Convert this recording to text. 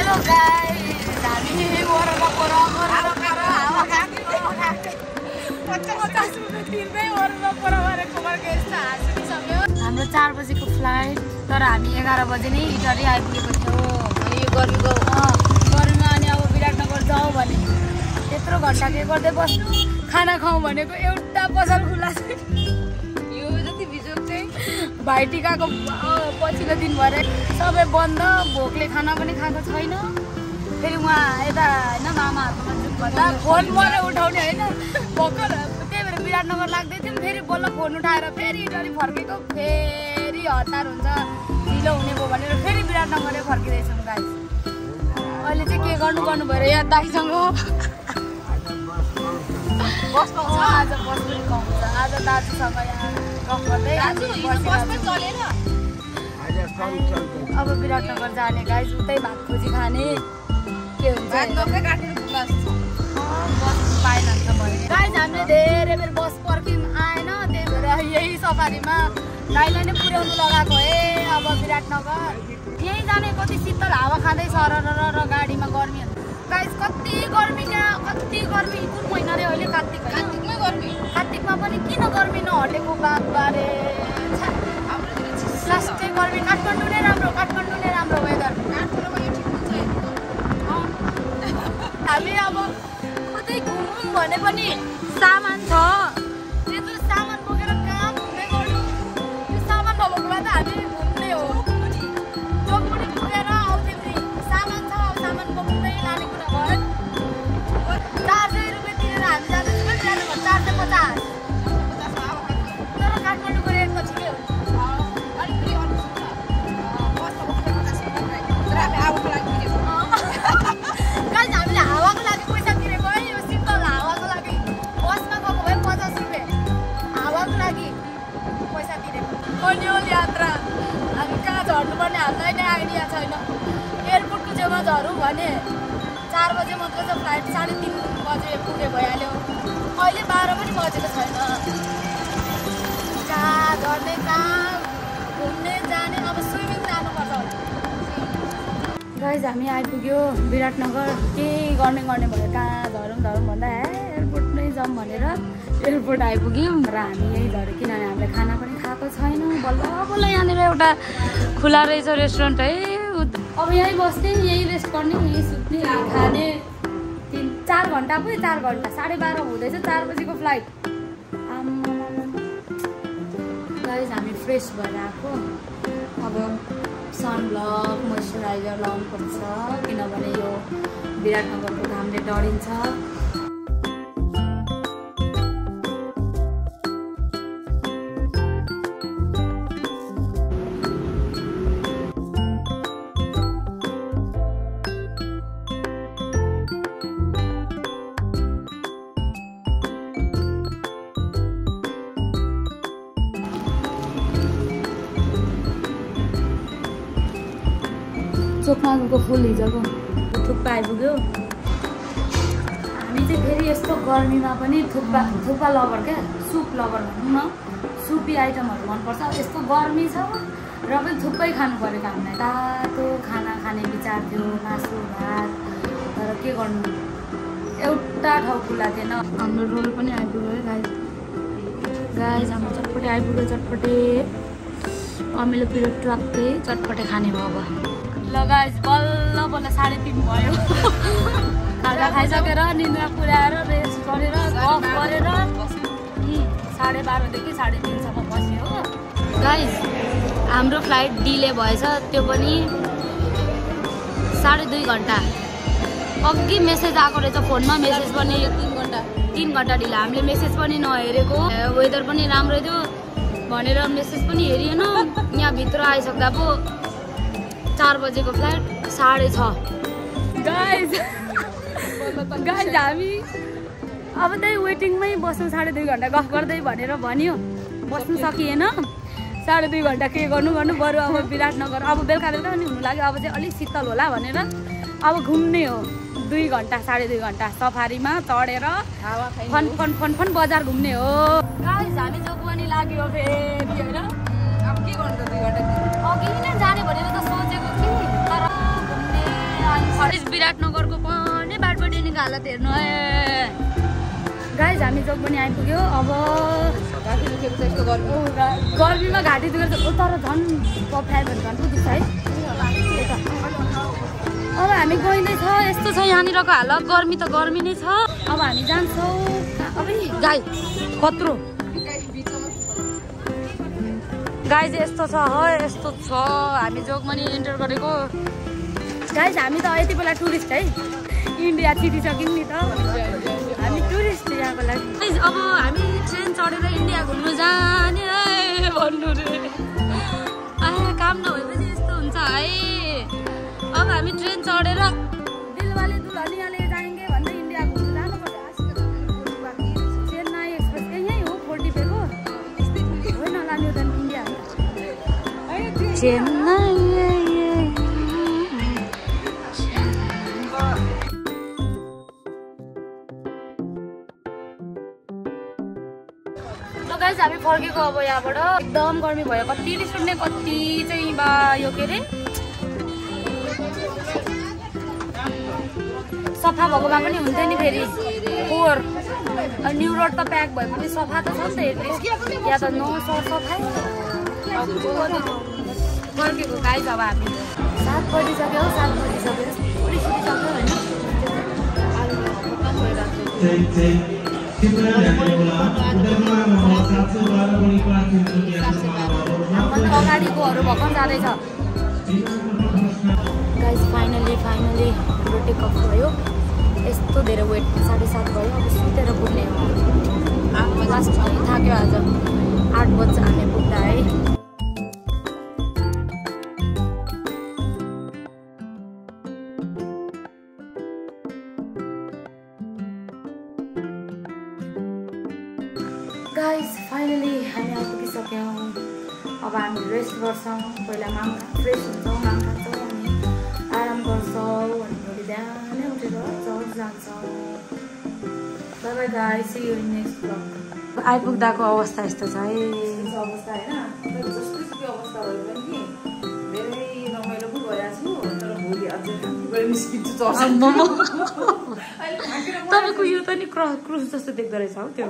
Hello guys, हामी वरपर हावा खाएको 50 रुपैयाँ तिर्दै वरपर फर्केको यस्तो हाँसिसक्यो। हाम्रो 4 बजेको फ्लाइट, तर हामी 11 बजे नै इटरी आइपुगेको थियौँ। यो गर्मीमा अनि अब विराटनगर जाउँ भने यत्रो घन्टा के गर्दै बस्नु, खाना खाउँ भनेको एउटा पसल खुला छैन। यो जति भिजुक चाहिँ भाइटिकाको पछिल्लो दिन भएर सबै बन्द, भोकले खाना पनि खाएको छैन। फेरि उहाँ यता होइन मामाहरूकोमा जुन भन्दा फोन मलाई उठाउने होइन, भर्खर त्यही भएर विराटनगर लाग्दै थियौँ। फेरि बल्ल फोन उठाएर फेरि इटरी फर्केको, फेरि हतार हुन्छ ढिलो हुने भयो भनेर फेरि विराटनगरै फर्किँदैछौँ गाइस। अहिले चाहिँ के गर्नु भयो यहाँ दाइसँग बस्नु आज बस्नु पाउँछ। आज दाजुसँग यहाँ गफ गर्दै अब विराटनगर जाने गाइस, उतै भात खोजी खाने के हुन्छ पाएन नि त मैले। गाइस हामीले धेरै बेर बस पर्ख्यौँ आएन, त्यही भएर यही सफारीमा गाईलाई नै पुर्याउनु लगाएको है। अब विराटनगर यहीँ जाने, कति शीतल हावा खाँदै सरर र गाडीमा गर्मी हुन्छ गाइस। कति गर्मी क्या, कति गर्मी। कुन महिना रे अहिले? कार्तिकमै गर्मी। कार्तिकमा पनि किन गर्मी नहटेको बारे, लास्टै गर्मी। काठमाडौँ नै राम्रो वेदर। हामी अब कतै घुमौँ भने पनि सामान छ, त्यत्रो सामान बोकेर कहाँ घुम्ने गर्नु? त्यो सामान नभएको भए त हामी घुम्ने हो। जोगमुडी पुगेर आउँथ्यौँ नि, सामान छ, अब सामान बोक्दै लाने कुरा भयो। 400 रुपियाँ तिरेर हामी जाँदैछौँ भने जानु 450। तर काठमाडौँको रेटपछि के हुन्छ? गाइस हामीले हावाको लागि पैसा तिरेको है, यो शीतल हावाको लागि। बसमा गएको भए 50 रुपियाँ, हावाको लागि पैसा तिरेको। मन्योल यात्रा, हामी कहाँ झर्नुपर्ने हामीलाई नै आइडिया छैन। एयरपोर्टको छेउमा झरौँ भने 4 बजे मात्रै छ फ्लाइट, 3:30 बजे पुगे भइहाल्यो। अहिले 12 पनि बजेको छैन। कहाँ झर्ने, कहाँ घुम्ने जाने, अब स्विमिङ जानुपर्छ होला। गाइस हामी आइपुग्यो विराटनगर। केही गर्ने भयो, कहाँ झरौँ भन्दा एयरपोर्ट नै जाउँ भनेर एयरपोर्ट आइपुग्यौँ र हामी यहीँ झऱ्यौँ, किनभने हामीले खाना पनि खाएको छैन। बल्ल यहाँनिर एउटा खुला रहेछ रेस्टुरेन्ट है। अब यहीँ बस्ने, यहीँ रेस्ट गर्ने, यहीँ सुत्ने, यहीँ खाने। 4 घन्टा पो, 4 घन्टा 12:30 हुँदैछ, 4 बजेको फ्लाइट। गाइस हामी फ्रेस भएर आएको। अब सनब्लक, मोइस्चराइजर लाउनुपर्छ, किनभने यो विराटनगरको घामले डढिन्छ। चोकमाको फुल हिजोको थुक्पा आइपुग्यो। हामी चाहिँ फेरि यस्तो गर्मीमा पनि थुक्पा लभर क्या, सुप लभर भनौँ न। सुपी आइटमहरू मनपर्छ। यस्तो गर्मी छ र पनि थुक्पै खानु परेको हामीलाई। तातो खाना खाने विचार थियो, मासु भात, तर के गर्नु, एउटा ठाउँ खुला थिएन। हाम्रो रोल पनि आइपुग्यो है गाइस। हाम्रो चटपटे आइपुग्यो, चटपटे अमिलो पिरो ट्वाक्कै चटपटे खाने भयो। अब ल गाइस, बल्ल 3:30 भयो। खाजा खाइसकेर निन्द्रा पुर्याएर रेस्ट गरेर गफ गरेर 12:30 देखि 3:30सम्म बस्यो हो गाइस। हाम्रो फ्लाइट डिले भएछ, त्यो पनि 2.5 घन्टा। अघि मेसेज आएको रहेछ फोनमा, मेसेज पनि 3 घन्टा ढिला। हामीले मेसेज पनि नहेरेको, वेदर पनि राम्रो थियो भनेर मेसेज पनि हेरिएन। यहाँ भित्र आइसक्दा पो 4 बजेको फ्लाइट 6:30 गाइस। हामी अब त्यही वेटिङमै बस्नु 2.5 घन्टा गफ गर्दै भनेर भन्यो, बस्नु सकिएन। 2.5 घन्टा के गर्नु बरु अब विराटनगर अब बेलुका पनि हुनु लाग्यो। अब चाहिँ अलिक शीतल होला भनेर अब घुम्ने हो। 2 घन्टा 2.5 घन्टा सफारीमा चढेर फन बजार घुम्ने हो गाइस। हामी जोगबनी लाग्यो फेरि होइन। अब के गर्नु त 2 घन्टा अघि नै जाने भनेर त सोचेको थिएँ, तर घुम्ने विराटनगरको पनि बाटपट्टिको हालत हेर्नु है गाइज हामी जोगबनी आइपुग्यो अब घाँटी दुखेको छ यस्तो गर्मीमा घाँटी दुखेर तर झन् पफ्यायो भने झन् दुख्छ है अब हामी गइँदैछ यस्तो छ यहाँनिरको हालत गर्मी त गर्मी नै छ अब हामी जान्छौँ अब गाई कत्रो गाई चाहिँ यस्तो छ यस्तो छ हामी जोगबनी इन्टर गरेको गाइज हामी त यति बेला टुरिस्ट है इन्डिया छिटिसक्यौँ नि त हामी टुरिस्ट यहाँको लागि अब हामी ट्रेन चढेर इन्डिया घुम्नु जाने है भन्नु रे काम नभएपछि यस्तो हुन्छ है अब हामी ट्रेन चढेर दिलवाले दुल्हनियाले जाएंगे भन्दै इन्डिया घुम्नु जानुपर्छ चेन्नाई एक्सप्रेस यहीँ हो 40 पेको होइन लाने त इन्डिया चेन्नाई गाइस हामी फर्केको अब यहाँबाट एकदम गर्मी भयो कति रिस उठ्ने कति चाहिँ बा यो के अरे सफा भएकोमा पनि हुन्थ्यो नि फेरि फोहोर न्यू रोड त प्याक भए पनि सफा त छ नि त हेर्दै या त नो सफा फर्केको गाइस अब हामी 7 बजिसक्यो अगाडिकोहरू भर्खर जाँदैछ गाइस फाइनली हाम्रो टेकअप भयो यस्तो धेरै वेट 7:30 भयो अब सुतेर पुग्ने हो लास्ट थाक्यो आज 8 बजे हामी पुग्दा है गाइस फाइनली हामी आइपुगिसक्यौँ अब हामी रेस्ट गर्छौँ पहिला फ्रेस हुन्छौँ माग खान्छौँ अनि आराम गर्छौँ अनि भोलि बिहानै उठेर चर्च जान्छौँ bye bye guys see you in next blog आइपुग्दाको अवस्था यस्तो छ है अवस्था होइन जस्तो अवस्था भयो पनि धेरै रमाइलो पो भइरहेको छु तर भोलि अझै खान्छु निस्किन्छु चर्च तपाईँको यो त नि क्रुस जस्तो देख्दो रहेछ हौ त्यो